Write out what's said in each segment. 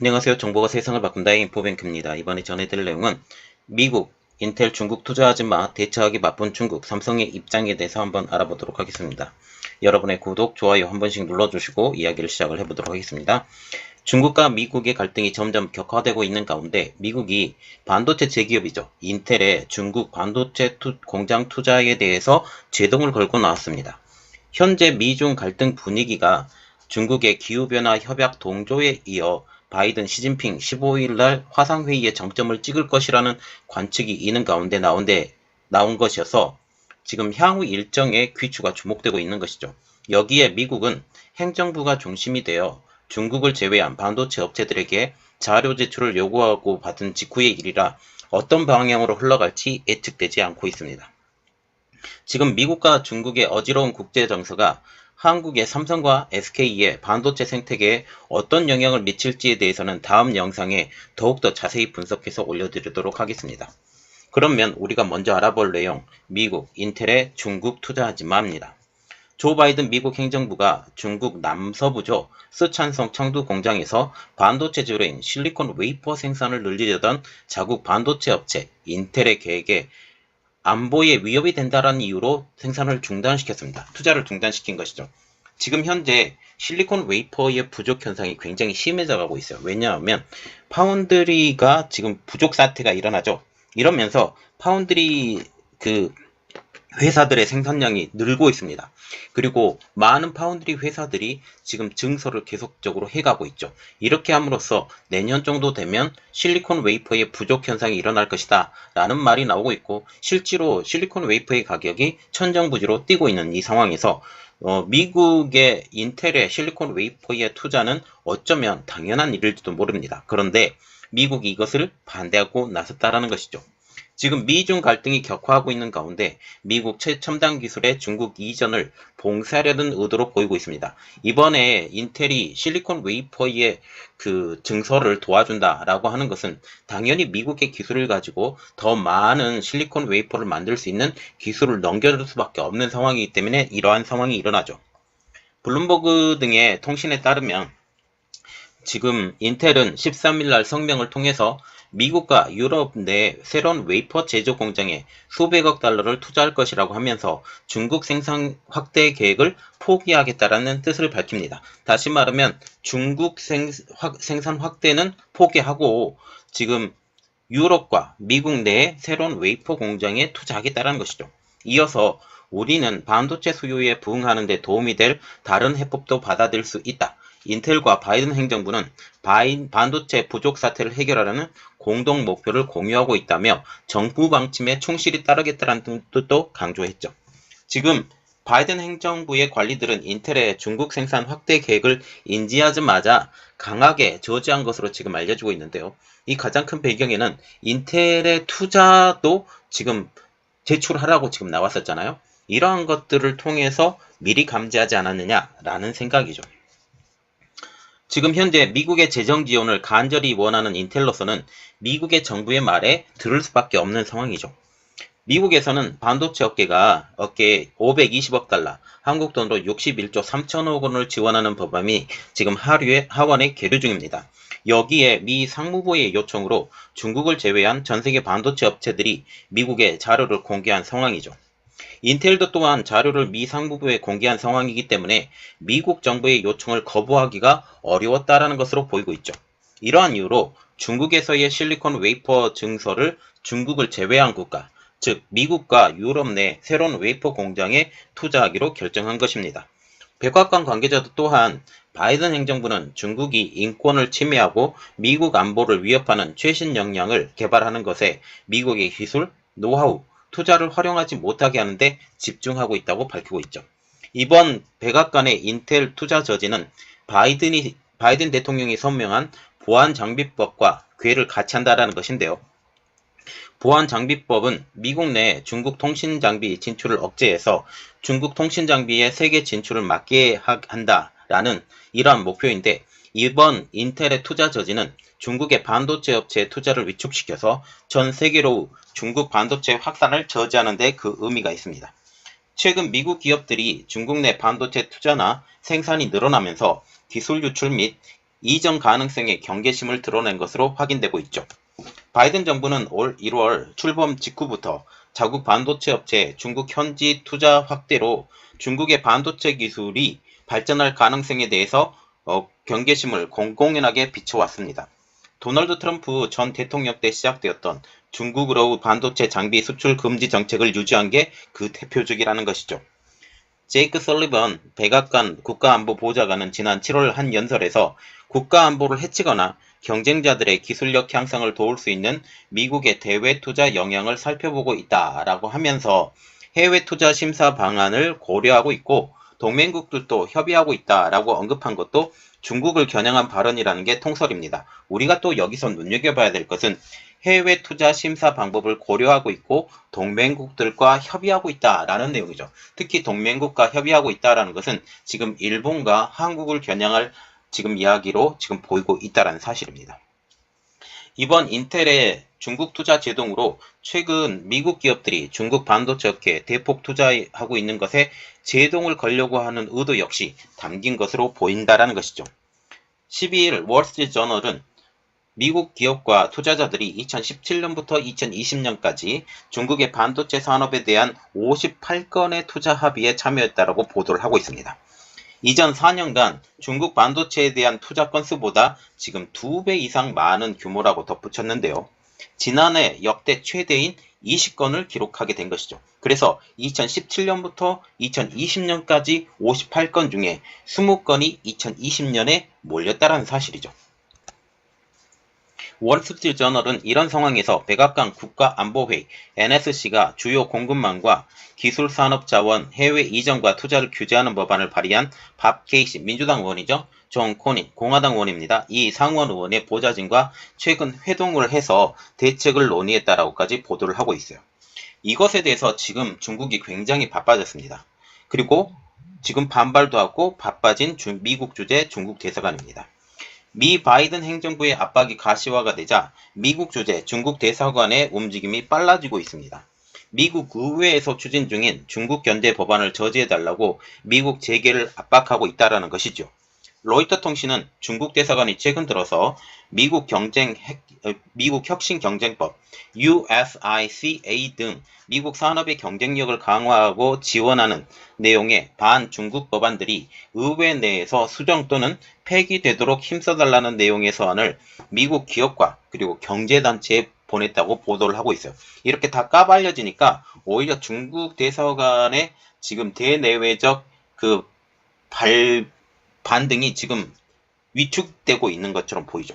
안녕하세요. 정보가 세상을 바꾼다의 인포뱅크입니다. 이번에 전해드릴 내용은 미국, 인텔, 중국 투자하지 마, 대처하기 바쁜 중국, 삼성의 입장에 대해서 한번 알아보도록 하겠습니다. 여러분의 구독, 좋아요 한 번씩 눌러주시고 이야기를 시작을 해보도록 하겠습니다. 중국과 미국의 갈등이 점점 격화되고 있는 가운데 미국이 반도체 제기업이죠. 인텔의 중국 반도체 공장 투자에 대해서 제동을 걸고 나왔습니다. 현재 미중 갈등 분위기가 중국의 기후변화 협약 동조에 이어 바이든 시진핑 15일 날 화상회의에 정점을 찍을 것이라는 관측이 있는 가운데 나온 것이어서 지금 향후 일정의 귀추가 주목되고 있는 것이죠. 여기에 미국은 행정부가 중심이 되어 중국을 제외한 반도체 업체들에게 자료 제출을 요구하고 받은 직후의 일이라 어떤 방향으로 흘러갈지 예측되지 않고 있습니다. 지금 미국과 중국의 어지러운 국제 정세가 한국의 삼성과 SK의 반도체 생태계에 어떤 영향을 미칠지에 대해서는 다음 영상에 더욱더 자세히 분석해서 올려드리도록 하겠습니다. 그러면 우리가 먼저 알아볼 내용, 미국, 인텔에 중국 투자하지 마입니다. 조 바이든 미국 행정부가 중국 남서부죠. 쓰촨성 청두 공장에서 반도체 주로인 실리콘 웨이퍼 생산을 늘리려던 자국 반도체 업체 인텔의 계획에 안보에 위협이 된다는 이유로 생산을 중단시켰습니다. 투자를 중단시킨 것이죠. 지금 현재 실리콘 웨이퍼의 부족 현상이 굉장히 심해져 가고 있어요. 왜냐하면 파운드리가 지금 부족 사태가 일어나죠. 이러면서 파운드리 회사들의 생산량이 늘고 있습니다. 그리고 많은 파운드리 회사들이 지금 증설을 계속적으로 해가고 있죠. 이렇게 함으로써 내년 정도 되면 실리콘 웨이퍼의 부족 현상이 일어날 것이다 라는 말이 나오고 있고, 실제로 실리콘 웨이퍼의 가격이 천정부지로 뛰고 있는 이 상황에서 미국의 인텔의 실리콘 웨이퍼의 투자는 어쩌면 당연한 일일지도 모릅니다. 그런데 미국이 이것을 반대하고 나섰다라는 것이죠. 지금 미중 갈등이 격화하고 있는 가운데 미국 최첨단 기술의 중국 이전을 봉쇄하려는 의도로 보이고 있습니다. 이번에 인텔이 실리콘 웨이퍼의 증설을 도와준다라고 하는 것은 당연히 미국의 기술을 가지고 더 많은 실리콘 웨이퍼를 만들 수 있는 기술을 넘겨줄 수밖에 없는 상황이기 때문에 이러한 상황이 일어나죠. 블룸버그 등의 통신에 따르면 지금 인텔은 13일 날 성명을 통해서 미국과 유럽 내 새로운 웨이퍼 제조 공장에 수백억 달러를 투자할 것이라고 하면서 중국 생산 확대 계획을 포기하겠다라는 뜻을 밝힙니다. 다시 말하면 중국 생산 확대는 포기하고 지금 유럽과 미국 내에 새로운 웨이퍼 공장에 투자하겠다는 것이죠. 이어서 우리는 반도체 수요에 부응하는 데 도움이 될 다른 해법도 받아들일 수 있다. 인텔과 바이든 행정부는 반도체 부족 사태를 해결하려는 공동 목표를 공유하고 있다며 정부 방침에 충실히 따르겠다는 뜻도 강조했죠. 지금 바이든 행정부의 관리들은 인텔의 중국 생산 확대 계획을 인지하자마자 강하게 저지한 것으로 지금 알려지고 있는데요. 이 가장 큰 배경에는 인텔의 투자도 지금 제출하라고 지금 나왔었잖아요. 이러한 것들을 통해서 미리 감지하지 않았느냐라는 생각이죠. 지금 현재 미국의 재정 지원을 간절히 원하는 인텔로서는 미국의 정부의 말에 들을 수밖에 없는 상황이죠. 미국에서는 반도체 업계에 520억 달러, 한국 돈으로 61조 3천억 원을 지원하는 법안이 지금 하원에 계류 중입니다. 여기에 미 상무부의 요청으로 중국을 제외한 전세계 반도체 업체들이 미국에 자료를 공개한 상황이죠. 인텔도 또한 자료를 미 상무부에 공개한 상황이기 때문에 미국 정부의 요청을 거부하기가 어려웠다라는 것으로 보이고 있죠. 이러한 이유로 중국에서의 실리콘 웨이퍼 증설을 중국을 제외한 국가, 즉 미국과 유럽 내 새로운 웨이퍼 공장에 투자하기로 결정한 것입니다. 백악관 관계자도 또한 바이든 행정부는 중국이 인권을 침해하고 미국 안보를 위협하는 최신 역량을 개발하는 것에 미국의 기술, 노하우, 투자를 활용하지 못하게 하는데 집중하고 있다고 밝히고 있죠. 이번 백악관의 인텔 투자 저지는 바이든 대통령이 선명한 보안장비법과 궤를 같이 한다는 것인데요. 보안장비법은 미국 내 중국 통신장비 진출을 억제해서 중국 통신장비의 세계 진출을 막게 한다라는 이러한 목표인데, 이번 인텔의 투자 저지는 중국의 반도체 업체의 투자를 위축시켜서 전 세계로 중국 반도체 확산을 저지하는 데 그 의미가 있습니다. 최근 미국 기업들이 중국 내 반도체 투자나 생산이 늘어나면서 기술 유출 및 이전 가능성의 경계심을 드러낸 것으로 확인되고 있죠. 바이든 정부는 올 1월 출범 직후부터 자국 반도체 업체 중국 현지 투자 확대로 중국의 반도체 기술이 발전할 가능성에 대해서 경계심을 공공연하게 비춰왔습니다. 도널드 트럼프 전 대통령 때 시작되었던 중국으로 반도체 장비 수출 금지 정책을 유지한 게 그 대표적이라는 것이죠. 제이크 설리번 백악관 국가안보보좌관은 지난 7월 한 연설에서 국가안보를 해치거나 경쟁자들의 기술력 향상을 도울 수 있는 미국의 대외 투자 영향을 살펴보고 있다라고 하면서 해외 투자 심사 방안을 고려하고 있고 동맹국들도 협의하고 있다라고 언급한 것도 중국을 겨냥한 발언이라는 게 통설입니다. 우리가 또 여기서 눈여겨봐야 될 것은 해외 투자 심사 방법을 고려하고 있고 동맹국들과 협의하고 있다라는 내용이죠. 특히 동맹국과 협의하고 있다라는 것은 지금 일본과 한국을 겨냥할 지금 이야기로 지금 보이고 있다라는 사실입니다. 이번 인텔의 중국 투자 제동으로 최근 미국 기업들이 중국 반도체 업계에 대폭 투자하고 있는 것에 제동을 걸려고 하는 의도 역시 담긴 것으로 보인다라는 것이죠. 12일 월스트리트저널은 미국 기업과 투자자들이 2017년부터 2020년까지 중국의 반도체 산업에 대한 58건의 투자 합의에 참여했다고 보도를 하고 있습니다. 이전 4년간 중국 반도체에 대한 투자 건수보다 지금 2배 이상 많은 규모라고 덧붙였는데요. 지난해 역대 최대인 20건을 기록하게 된 것이죠. 그래서 2017년부터 2020년까지 58건 중에 20건이 2020년에 몰렸다는 사실이죠. 월스트리트저널은 이런 상황에서 백악관 국가안보회의 NSC가 주요 공급망과 기술산업자원 해외 이전과 투자를 규제하는 법안을 발의한 밥 케이시 민주당 의원이죠. 존 코닌 공화당 의원입니다. 이 상원 의원의 보좌진과 최근 회동을 해서 대책을 논의했다라고까지 보도를 하고 있어요. 이것에 대해서 지금 중국이 굉장히 바빠졌습니다. 그리고 지금 반발도 하고 바빠진 미국 주재 중국 대사관입니다. 미 바이든 행정부의 압박이 가시화가 되자 미국 주재 중국 대사관의 움직임이 빨라지고 있습니다. 미국 의회에서 추진 중인 중국 견제 법안을 저지해달라고 미국 재계를 압박하고 있다는 것이죠. 로이터 통신은 중국 대사관이 최근 들어서 미국 혁신경쟁법 USICA 등 미국 산업의 경쟁력을 강화하고 지원하는 내용의 반중국 법안들이 의회 내에서 수정 또는 폐기되도록 힘써달라는 내용의 서한을 미국 기업과 그리고 경제단체에 보냈다고 보도를 하고 있어요. 이렇게 다 까발려지니까 오히려 중국 대사관의 지금 대내외적 반등이 지금 위축되고 있는 것처럼 보이죠.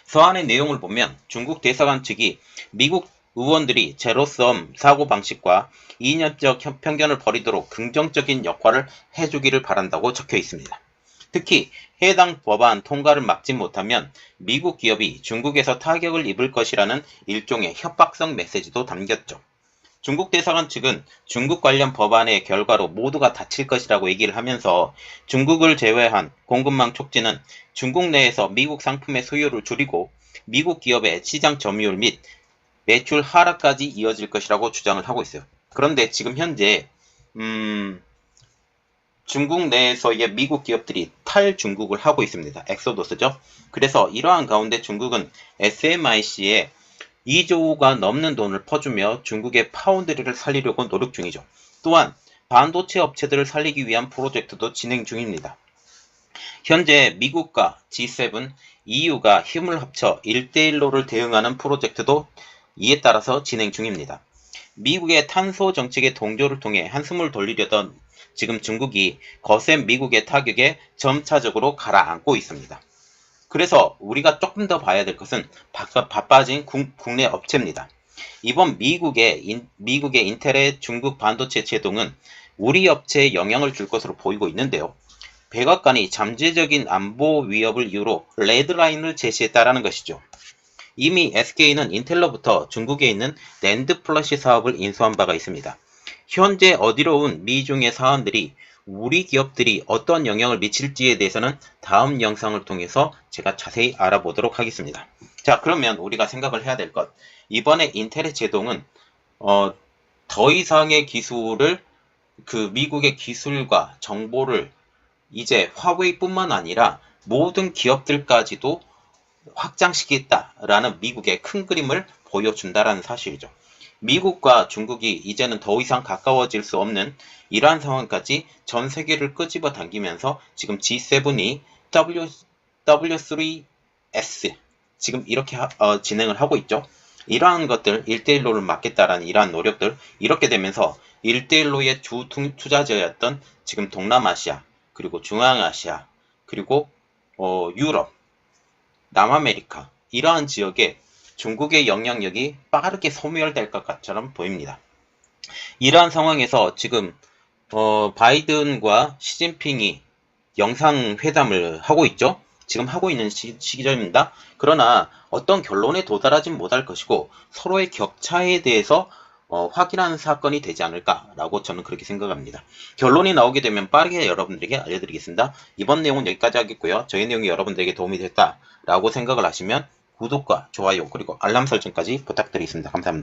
서한의 내용을 보면 중국 대사관 측이 미국 의원들이 제로섬 사고방식과 이념적 편견을 버리도록 긍정적인 역할을 해주기를 바란다고 적혀 있습니다. 특히 해당 법안 통과를 막지 못하면 미국 기업이 중국에서 타격을 입을 것이라는 일종의 협박성 메시지도 담겼죠. 중국 대사관 측은 중국 관련 법안의 결과로 모두가 다칠 것이라고 얘기를 하면서 중국을 제외한 공급망 촉진은 중국 내에서 미국 상품의 수요를 줄이고 미국 기업의 시장 점유율 및 매출 하락까지 이어질 것이라고 주장을 하고 있어요. 그런데 지금 현재 중국 내에서의 미국 기업들이 탈중국을 하고 있습니다. 엑소더스죠. 그래서 이러한 가운데 중국은 SMIC에 2조가 넘는 돈을 퍼주며 중국의 파운드리를 살리려고 노력 중이죠. 또한 반도체 업체들을 살리기 위한 프로젝트도 진행 중입니다. 현재 미국과 G7, EU가 힘을 합쳐 1대1로를 대응하는 프로젝트도 이에 따라서 진행 중입니다. 미국의 탄소 정책의 동조를 통해 한숨을 돌리려던 지금 중국이 거센 미국의 타격에 점차적으로 가라앉고 있습니다. 그래서 우리가 조금 더 봐야 될 것은 바빠진 국내 업체입니다. 이번 미국의 인텔의 중국 반도체 제동은 우리 업체에 영향을 줄 것으로 보이고 있는데요. 백악관이 잠재적인 안보 위협을 이유로 레드라인을 제시했다는 것이죠. 이미 SK는 인텔로부터 중국에 있는 낸드 플러시 사업을 인수한 바가 있습니다. 현재 어디로운 미중의 사안들이 우리 기업들이 어떤 영향을 미칠지에 대해서는 다음 영상을 통해서 제가 자세히 알아보도록 하겠습니다. 자, 그러면 우리가 생각을 해야 될 것. 이번에 인텔의 제동은 더 이상의 기술을 미국의 기술과 정보를 이제 화웨이뿐만 아니라 모든 기업들까지도 확장시키겠다라는 미국의 큰 그림을 보여준다라는 사실이죠. 미국과 중국이 이제는 더 이상 가까워질 수 없는 이러한 상황까지 전 세계를 끄집어 당기면서 지금 G7이 W3S 지금 이렇게 진행을 하고 있죠. 이러한 것들 1대1로를 막겠다라는 이러한 노력들 이렇게 되면서 1대1로의 주 투자지였던 지금 동남아시아 그리고 중앙아시아 그리고 유럽 남아메리카 이러한 지역에 중국의 영향력이 빠르게 소멸될 것처럼 보입니다. 이러한 상황에서 지금 바이든과 시진핑이 영상회담을 하고 있죠. 지금 하고 있는 시기점입니다. 그러나 어떤 결론에 도달하진 못할 것이고 서로의 격차에 대해서 확인하는 사건이 되지 않을까라고 저는 그렇게 생각합니다. 결론이 나오게 되면 빠르게 여러분들에게 알려드리겠습니다. 이번 내용은 여기까지 하겠고요. 저희 내용이 여러분들에게 도움이 됐다라고 생각을 하시면 구독과 좋아요 그리고 알람 설정까지 부탁드리겠습니다. 감사합니다.